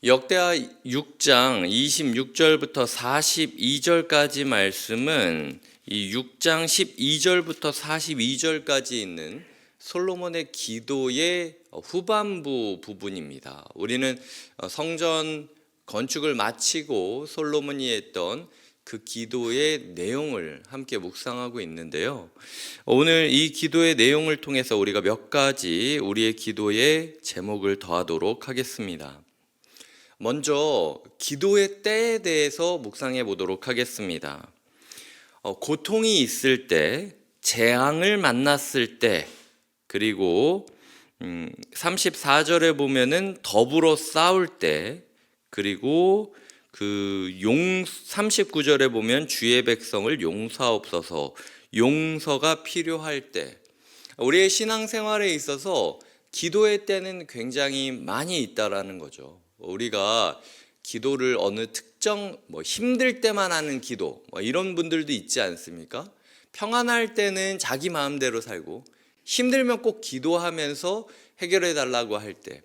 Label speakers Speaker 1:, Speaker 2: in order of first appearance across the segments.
Speaker 1: 역대하 6장 26절부터 42절까지 말씀은 이 6장 12절부터 42절까지 있는 솔로몬의 기도의 후반부 부분입니다. 우리는 성전 건축을 마치고 솔로몬이 했던 그 기도의 내용을 함께 묵상하고 있는데요. 오늘 이 기도의 내용을 통해서 우리가 몇 가지 우리의 기도의 제목을 더하도록 하겠습니다. 먼저 기도의 때에 대해서 묵상해 보도록 하겠습니다. 고통이 있을 때, 재앙을 만났을 때, 그리고 34절에 보면은 더불어 싸울 때, 그리고 39절에 보면 주의 백성을 용서하옵소서, 용서가 필요할 때, 우리의 신앙생활에 있어서 기도의 때는 굉장히 많이 있다라는 거죠. 우리가 기도를 어느 특정 힘들 때만 하는 기도 이런 분들도 있지 않습니까? 평안할 때는 자기 마음대로 살고 힘들면 꼭 기도하면서 해결해 달라고 할 때,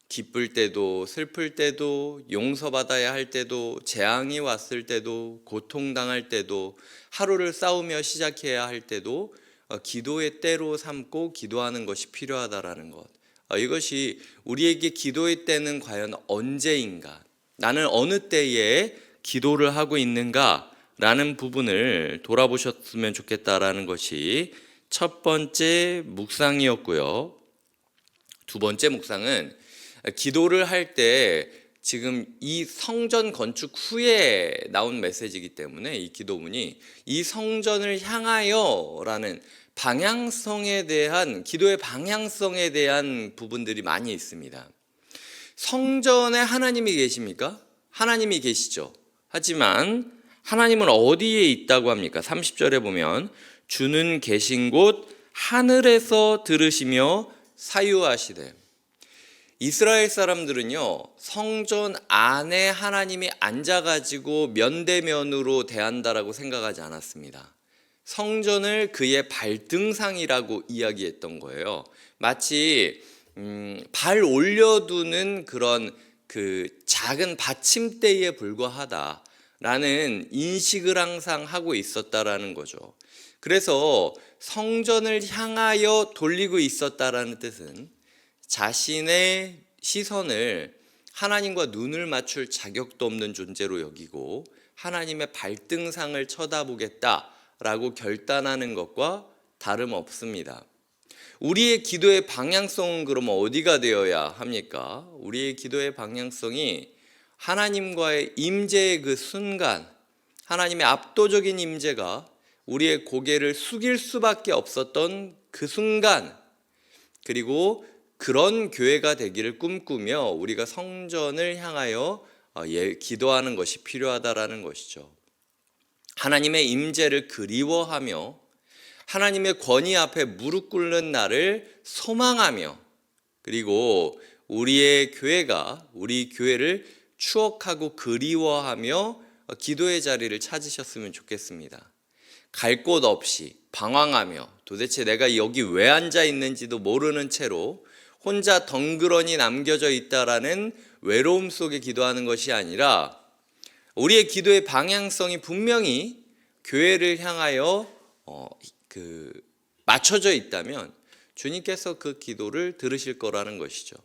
Speaker 1: 기쁠 때도 슬플 때도 용서받아야 할 때도 재앙이 왔을 때도 고통당할 때도 하루를 싸우며 시작해야 할 때도 기도의 때로 삼고 기도하는 것이 필요하다라는 것. 이것이 우리에게 기도의 때는 과연 언제인가? 나는 어느 때에 기도를 하고 있는가? 라는 부분을 돌아보셨으면 좋겠다라는 것이 첫 번째 묵상이었고요. 두 번째 묵상은 기도를 할 때 지금 이 성전 건축 후에 나온 메시지이기 때문에 이 기도문이 이 성전을 향하여 라는 방향성에 대한, 기도의 방향성에 대한 부분들이 많이 있습니다. 성전에 하나님이 계십니까? 하나님이 계시죠. 하지만 하나님은 어디에 있다고 합니까? 30절에 보면 주는 계신 곳 하늘에서 들으시며 사유하시되. 이스라엘 사람들은요, 성전 안에 하나님이 앉아가지고 면대면으로 대한다라고 생각하지 않았습니다. 성전을 그의 발등상이라고 이야기했던 거예요. 마치 발 올려두는 그런 그 작은 받침대에 불과하다라는 인식을 항상 하고 있었다라는 거죠. 그래서 성전을 향하여 돌리고 있었다라는 뜻은 자신의 시선을 하나님과 눈을 맞출 자격도 없는 존재로 여기고 하나님의 발등상을 쳐다보겠다라고 결단하는 것과 다름없습니다. 우리의 기도의 방향성은 그러면 어디가 되어야 합니까? 우리의 기도의 방향성이 하나님과의 임재의 그 순간, 하나님의 압도적인 임재가 우리의 고개를 숙일 수밖에 없었던 그 순간, 그리고 그런 교회가 되기를 꿈꾸며 우리가 성전을 향하여 기도하는 것이 필요하다라는 것이죠. 하나님의 임재를 그리워하며 하나님의 권위 앞에 무릎 꿇는 날을 소망하며, 그리고 우리의 교회가 우리 교회를 추억하고 그리워하며 기도의 자리를 찾으셨으면 좋겠습니다. 갈 곳 없이 방황하며 도대체 내가 여기 왜 앉아 있는지도 모르는 채로 혼자 덩그러니 남겨져 있다라는 외로움 속에 기도하는 것이 아니라 우리의 기도의 방향성이 분명히 교회를 향하여 맞춰져 있다면 주님께서 그 기도를 들으실 거라는 것이죠.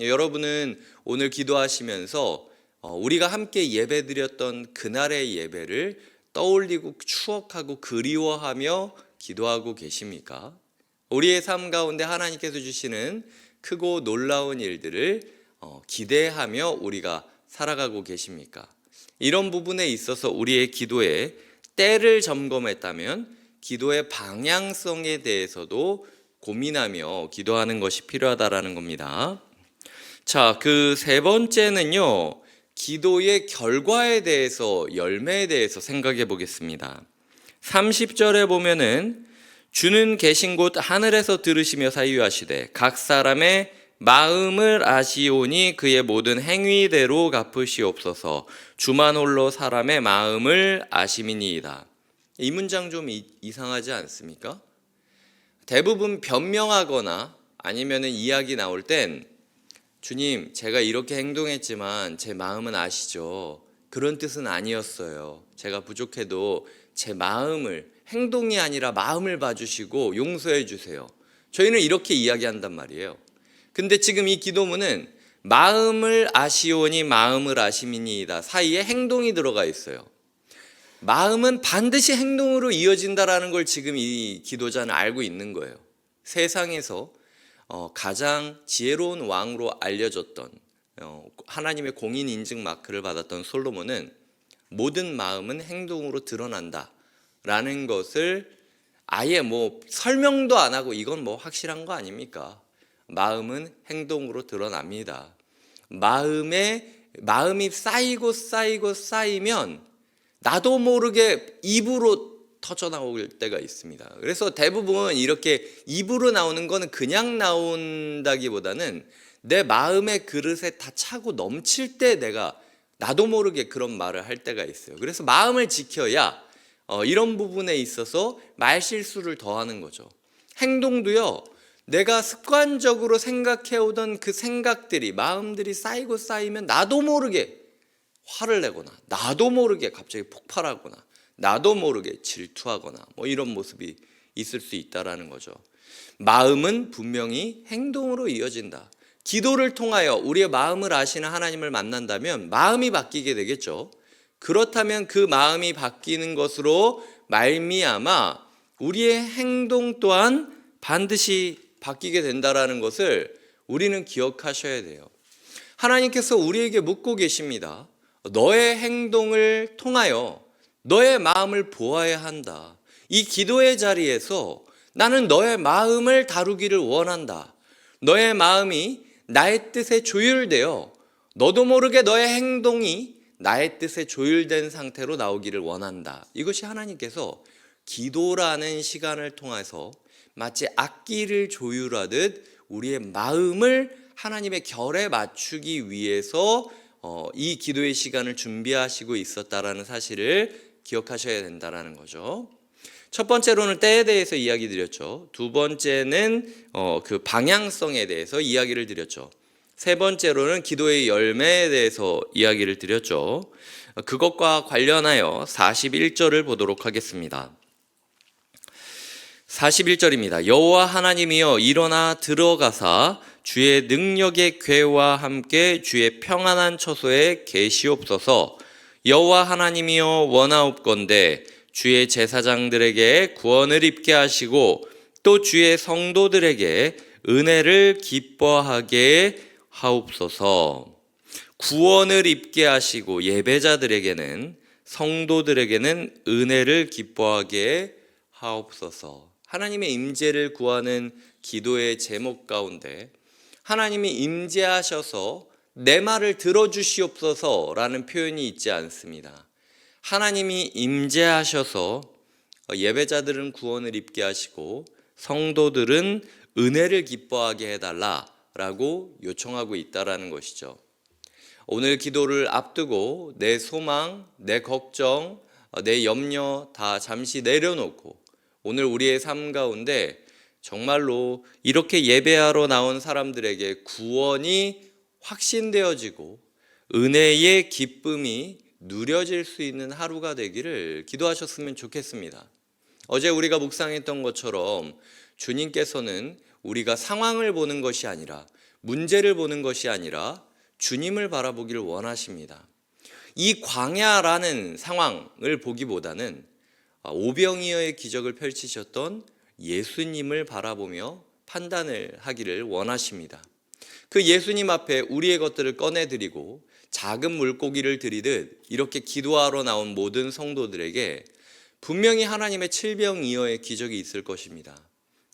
Speaker 1: 여러분은 오늘 기도하시면서 우리가 함께 예배드렸던 그날의 예배를 떠올리고 추억하고 그리워하며 기도하고 계십니까? 우리의 삶 가운데 하나님께서 주시는 크고 놀라운 일들을 기대하며 우리가 살아가고 계십니까? 이런 부분에 있어서 우리의 기도의 때를 점검했다면 기도의 방향성에 대해서도 고민하며 기도하는 것이 필요하다라는 겁니다. 자, 그 세 번째는요, 기도의 결과에 대해서, 열매에 대해서 생각해 보겠습니다. 30절에 보면은 주는 계신 곳 하늘에서 들으시며 사유하시되 각 사람의 마음을 아시오니 그의 모든 행위대로 갚으시옵소서. 주만 홀로 사람의 마음을 아심이니이다. 이 문장 좀 이상하지 않습니까? 대부분 변명하거나 아니면 이야기 나올 땐 주님, 제가 이렇게 행동했지만 제 마음은 아시죠? 그런 뜻은 아니었어요. 제가 부족해도 제 마음을, 행동이 아니라 마음을 봐주시고 용서해 주세요. 저희는 이렇게 이야기한단 말이에요. 근데 지금 이 기도문은 마음을 아시오니 마음을 아심이니이다 사이에 행동이 들어가 있어요. 마음은 반드시 행동으로 이어진다라는 걸 지금 이 기도자는 알고 있는 거예요. 세상에서 가장 지혜로운 왕으로 알려졌던 하나님의 공인 인증 마크를 받았던 솔로몬은 모든 마음은 행동으로 드러난다라는 것을 아예 설명도 안 하고 이건 확실한 거 아닙니까? 마음은 행동으로 드러납니다. 마음이 쌓이면 나도 모르게 입으로 터져 나올 때가 있습니다. 그래서 대부분 이렇게 입으로 나오는 거는 그냥 나온다기보다는 내 마음의 그릇에 다 차고 넘칠 때 나도 모르게 그런 말을 할 때가 있어요. 그래서 마음을 지켜야 이런 부분에 있어서 말실수를 더하는 거죠. 행동도요, 내가 습관적으로 생각해오던 그 생각들이, 마음들이 쌓이면 나도 모르게 화를 내거나, 나도 모르게 갑자기 폭발하거나, 나도 모르게 질투하거나 이런 모습이 있을 수 있다라는 거죠. 마음은 분명히 행동으로 이어진다. 기도를 통하여 우리의 마음을 아시는 하나님을 만난다면 마음이 바뀌게 되겠죠. 그렇다면 그 마음이 바뀌는 것으로 말미암아 우리의 행동 또한 반드시 바뀌게 된다라는 것을 우리는 기억하셔야 돼요. 하나님께서 우리에게 묻고 계십니다. 너의 행동을 통하여 너의 마음을 보아야 한다. 이 기도의 자리에서 나는 너의 마음을 다루기를 원한다. 너의 마음이 나의 뜻에 조율되어 너도 모르게 너의 행동이 나의 뜻에 조율된 상태로 나오기를 원한다. 이것이 하나님께서 기도라는 시간을 통해서 마치 악기를 조율하듯 우리의 마음을 하나님의 결에 맞추기 위해서 이 기도의 시간을 준비하시고 있었다라는 사실을 기억하셔야 된다라는 거죠. 첫 번째로는 때에 대해서 이야기 드렸죠. 두 번째는 그 방향성에 대해서 이야기를 드렸죠. 세 번째로는 기도의 열매에 대해서 이야기를 드렸죠. 그것과 관련하여 41절을 보도록 하겠습니다. 41절입니다. 여호와 하나님이여 일어나 들어가사 주의 능력의 궤와 함께 주의 평안한 처소에 계시옵소서. 여호와 하나님이여 원하옵건대 주의 제사장들에게 구원을 입게 하시고 또 주의 성도들에게 은혜를 기뻐하게 하옵소서. 구원을 입게 하시고 예배자들에게는, 성도들에게는 은혜를 기뻐하게 하옵소서. 하나님의 임재를 구하는 기도의 제목 가운데 하나님이 임재하셔서 내 말을 들어주시옵소서라는 표현이 있지 않습니다. 하나님이 임재하셔서 예배자들은 구원을 입게 하시고 성도들은 은혜를 기뻐하게 해달라라고 요청하고 있다라는 것이죠. 오늘 기도를 앞두고 내 소망, 내 걱정, 내 염려 다 잠시 내려놓고 오늘 우리의 삶 가운데 정말로 이렇게 예배하러 나온 사람들에게 구원이 확신되어지고 은혜의 기쁨이 누려질 수 있는 하루가 되기를 기도하셨으면 좋겠습니다. 어제 우리가 묵상했던 것처럼 주님께서는 우리가 상황을 보는 것이 아니라, 문제를 보는 것이 아니라 주님을 바라보기를 원하십니다. 이 광야라는 상황을 보기보다는 오병이어의 기적을 펼치셨던 예수님을 바라보며 판단을 하기를 원하십니다. 그 예수님 앞에 우리의 것들을 꺼내드리고 작은 물고기를 드리듯 이렇게 기도하러 나온 모든 성도들에게 분명히 하나님의 칠병이어의 기적이 있을 것입니다.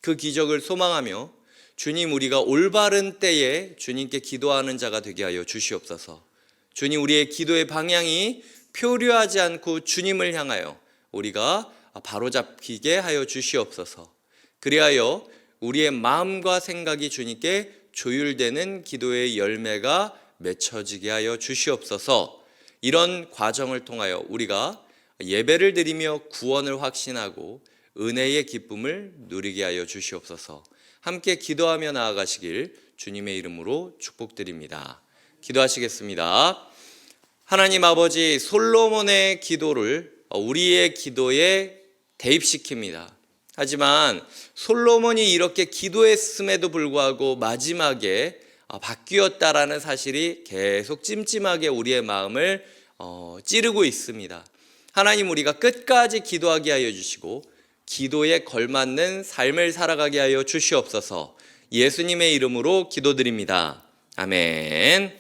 Speaker 1: 그 기적을 소망하며 주님, 우리가 올바른 때에 주님께 기도하는 자가 되게 하여 주시옵소서. 주님, 우리의 기도의 방향이 표류하지 않고 주님을 향하여 우리가 바로잡히게 하여 주시옵소서. 그리하여 우리의 마음과 생각이 주님께 조율되는 기도의 열매가 맺혀지게 하여 주시옵소서. 이런 과정을 통하여 우리가 예배를 드리며 구원을 확신하고 은혜의 기쁨을 누리게 하여 주시옵소서. 함께 기도하며 나아가시길 주님의 이름으로 축복드립니다. 기도하시겠습니다. 하나님 아버지, 솔로몬의 기도를 우리의 기도에 대입시킵니다. 하지만 솔로몬이 이렇게 기도했음에도 불구하고 마지막에 바뀌었다라는 사실이 계속 찜찜하게 우리의 마음을 찌르고 있습니다. 하나님, 우리가 끝까지 기도하게 하여 주시고 기도에 걸맞는 삶을 살아가게 하여 주시옵소서. 예수님의 이름으로 기도드립니다. 아멘.